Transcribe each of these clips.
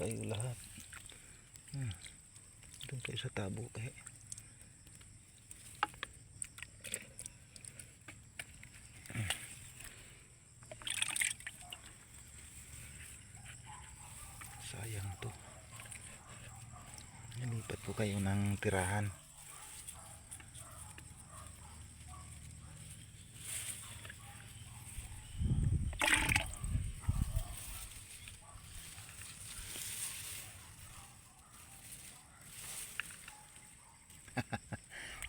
kayo lahat. Doon kayo sa tabo kayo. Sayang to. Nalipat po kayo ng tirahan.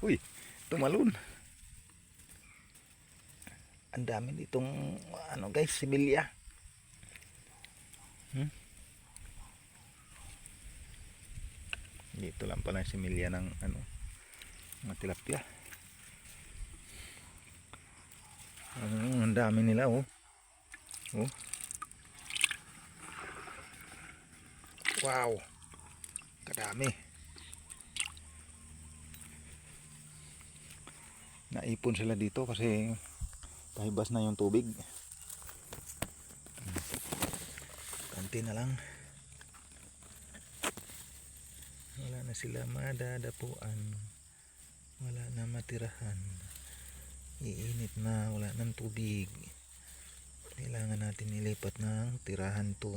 Uy, tumalon. Ang dami ditong ano guys, similya. Dito lang pala similya ng ano, mga tilapia. Ang dami nila oh. Oh. Wow. Kadami. Naipon sila dito kasi tahibas na yung tubig. Kanti na lang. Wala na sila madadapuan. Wala na matirahan. Iinit na, wala nang tubig. Kailangan natin ilipat ng tirahan to.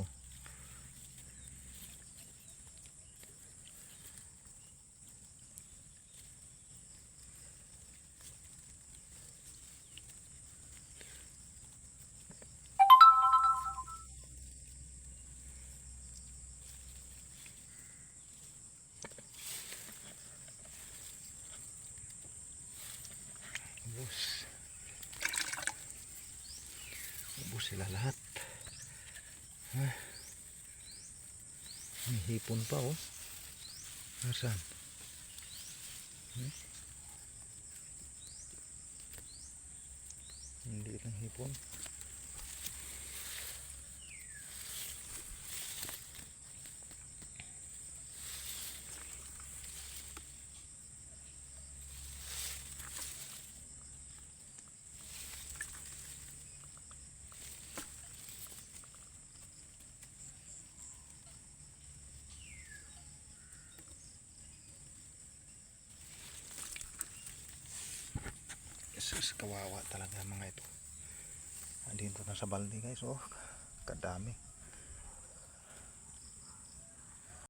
Ubus sila lahat. May hipon pa oh. Nasaan? Hindi lang hipon. Kawawa talaga mga ito. Andito na sa balde guys oh. Kadami.